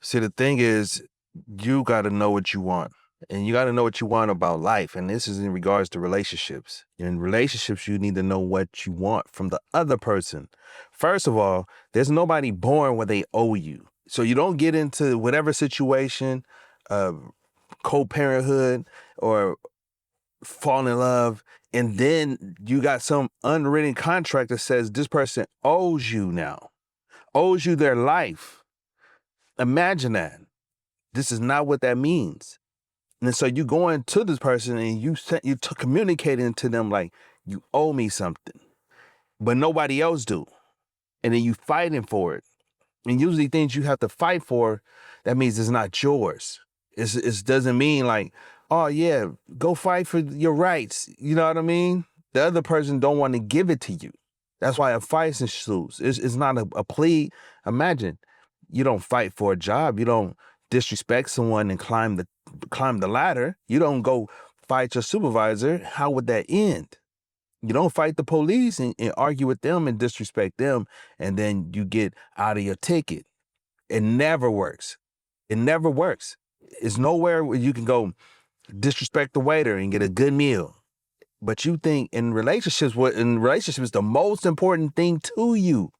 See, the thing is, you got to know what you want. And you got to know what you want about life. And this is in regards to relationships. In relationships, you need to know what you want from the other person. First of all, there's nobody born where they owe you. So you don't get into whatever situation, co-parenthood or fall in love, and then you got some unwritten contract that says this person owes you now, owes you their life. Imagine that. This is not what that means. And so you go into this person and you communicating to them like, you owe me something, but nobody else do. And then you fighting for it. And usually things you have to fight for, that means it's not yours. It doesn't mean like, oh yeah, go fight for your rights. You know what I mean? The other person don't want to give it to you. That's why a fight ensues. It's not a plea. Imagine, you don't fight for a job. You don't disrespect someone and climb the ladder. You don't go fight your supervisor. How would that end? You don't fight the police and argue with them and disrespect them, and then you get out of your ticket. It never works. It never works. It's nowhere where you can go disrespect the waiter and get a good meal. But you think in relationships, the most important thing to you.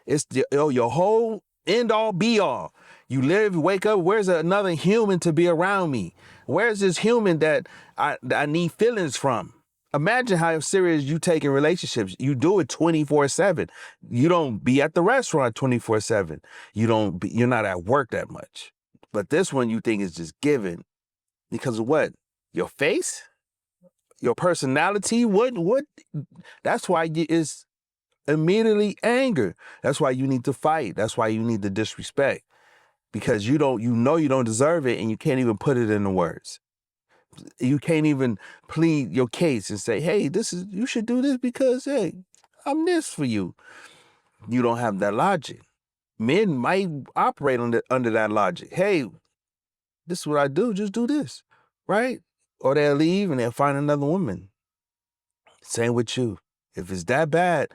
It's your whole end all be all. You live, wake up, where's another human to be around me? Where's this human that I need feelings from? Imagine how serious you take in relationships. You do it 24/7. You don't be at the restaurant 24/7. You're not at work that much. But this one you think is just given because of what? Your face? Your personality? What? That's why it's immediately anger. That's why you need to fight. That's why you need to disrespect. Because you don't deserve it and you can't even put it into words. You can't even plead your case and say, hey, you should do this because, hey, I'm this for you. You don't have that logic. Men might operate under that logic. Hey, this is what I do, just do this, right? Or they'll leave and they'll find another woman. Same with you. If it's that bad,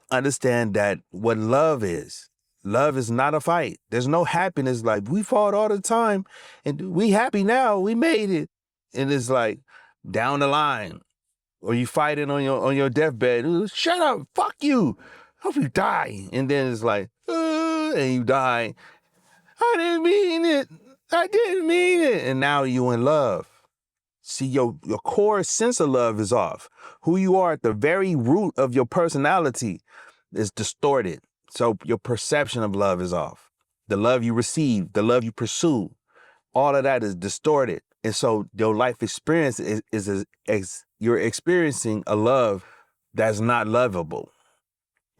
understand that what love is not a fight. There's no happiness like we fought all the time and we happy now, we made it. And it's like down the line, or you fighting on your deathbed, shut up, fuck you, hope you die. And then it's like, and you die. I didn't mean it. And now you in love. See, your core sense of love is off. Who you are at the very root of your personality is distorted. So your perception of love is off. The love you receive, the love you pursue, all of that is distorted. And so your life experience is you're experiencing a love that's not lovable.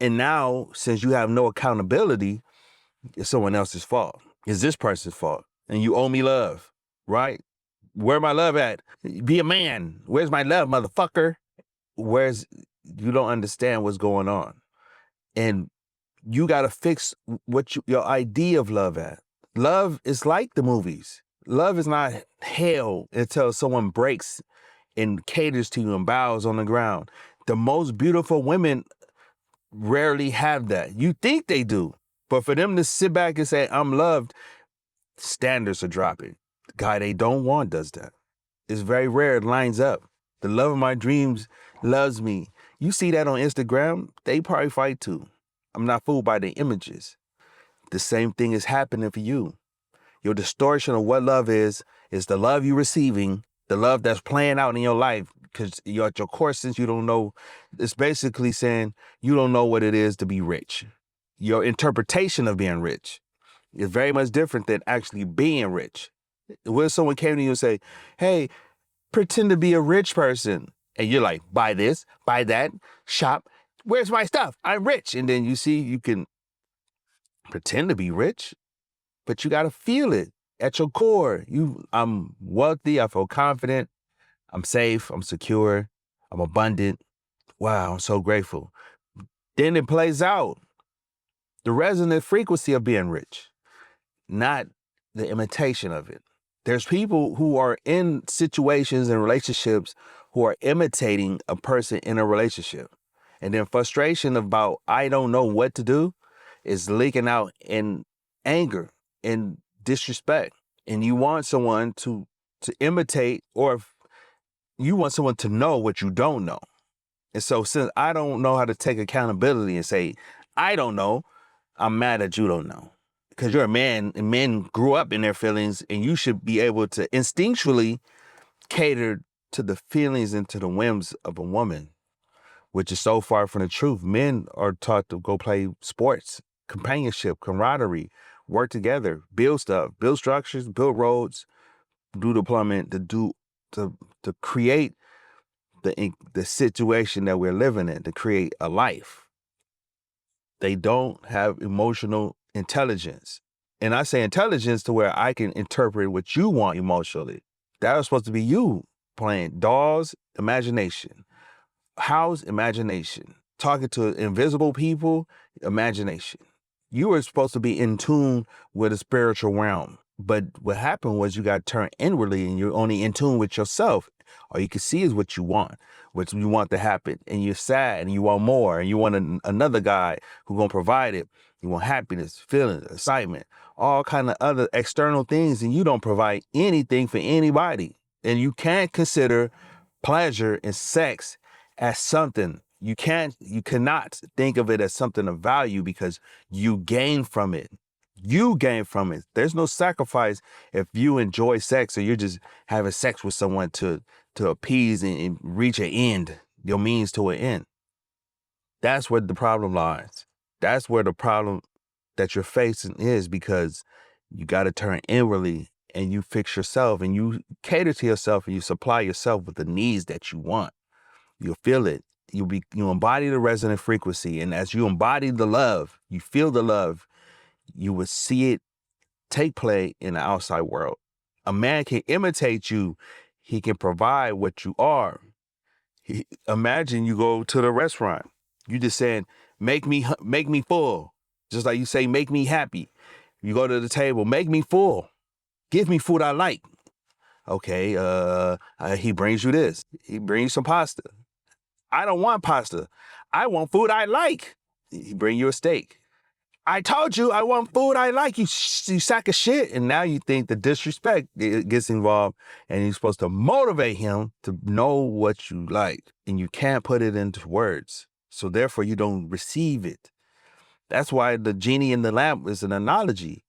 And now, since you have no accountability, it's someone else's fault. It's this person's fault. And you owe me love, right? Where my love at? Be a man. Where's my love, motherfucker? You don't understand what's going on. And you got to fix your idea of love at. Love is like the movies. Love is not hell until someone breaks and caters to you and bows on the ground. The most beautiful women rarely have that. You think they do, but for them to sit back and say, I'm loved, standards are dropping. The guy they don't want does that. It's very rare it lines up. The love of my dreams loves me. You see that on Instagram, they probably fight too. I'm not fooled by the images. The same thing is happening for you. Your distortion of what love is the love you're receiving, the love that's playing out in your life, because you're at your core sense, you don't know. It's basically saying you don't know what it is to be rich. Your interpretation of being rich is very much different than actually being rich. When someone came to you and say, hey, pretend to be a rich person, and you're like, buy this, buy that, shop, where's my stuff? I'm rich. And then you see you can pretend to be rich, but you got to feel it at your core. I'm wealthy, I feel confident, I'm safe, I'm secure, I'm abundant. Wow, I'm so grateful. Then it plays out. The resonant frequency of being rich, not the imitation of it. There's people who are in situations and relationships who are imitating a person in a relationship. And then frustration about, I don't know what to do, is leaking out in anger. and disrespect. And you want someone to imitate, or if you want someone to know what you don't know. And so since I don't know how to take accountability and say, I don't know, I'm mad that you don't know. Because you're a man, and men grew up in their feelings, and you should be able to instinctually cater to the feelings and to the whims of a woman, which is so far from the truth. Men are taught to go play sports, companionship, camaraderie, work together, build stuff, build structures, build roads, do the plumbing, to create the situation that we're living in, to create a life. They don't have emotional intelligence. And I say intelligence to where I can interpret what you want emotionally. That was supposed to be you playing dolls, imagination. House, imagination. Talking to invisible people, imagination. You were supposed to be in tune with the spiritual realm. But what happened was you got turned inwardly, and you're only in tune with yourself. All you can see is what you want to happen. And you're sad and you want more, and you want another guy who's going to provide it. You want happiness, feelings, excitement, all kind of other external things. And you don't provide anything for anybody. And you can't consider pleasure and sex as something. You cannot think of it as something of value, because you gain from it. You gain from it. There's no sacrifice if you enjoy sex, or you're just having sex with someone to appease and reach an end, your means to an end. That's where the problem lies. That's where the problem that you're facing is, because you got to turn inwardly and you fix yourself, and you cater to yourself, and you supply yourself with the needs that you want. You'll feel it. You embody the resonant frequency. And as you embody the love, you feel the love, you will see it take play in the outside world. A man can imitate you. He can provide what you are. Imagine you go to the restaurant. You just saying, make me full. Just like you say, make me happy. You go to the table, make me full. Give me food I like. Okay, he brings you this. He brings you some pasta. I don't want pasta. I want food I like. He bring you a steak. I told you I want food I like, you sack of shit. And now you think the disrespect gets involved, and you're supposed to motivate him to know what you like. And you can't put it into words. So therefore you don't receive it. That's why the genie in the lamp is an analogy.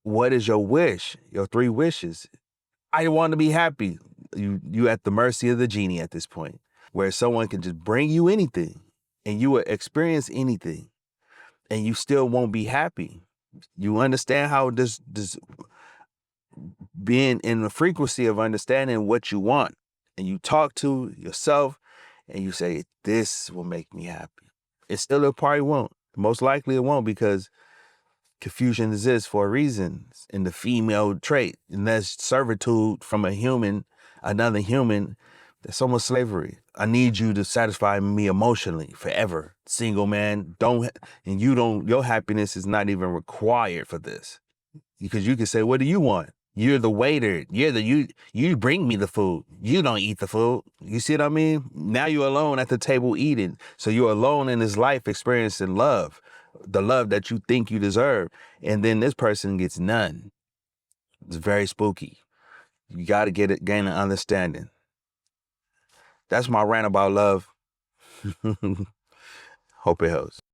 What is your wish? Your 3 wishes. I want to be happy. You at the mercy of the genie at this point, where someone can just bring you anything and you will experience anything, and you still won't be happy. You understand how this being in the frequency of understanding what you want, and you talk to yourself and you say, this will make me happy. It still probably won't. Most likely it won't, because confusion exists for a reason in the female trait, and that's servitude from another human. That's almost slavery. I need you to satisfy me emotionally forever. Single man, your happiness is not even required for this. Because you can say, what do you want? You're the waiter. You bring me the food. You don't eat the food. You see what I mean? Now you're alone at the table eating. So you're alone in this life experiencing love, the love that you think you deserve. And then this person gets none. It's very spooky. You got to gain an understanding. That's my rant about love. Hope it helps.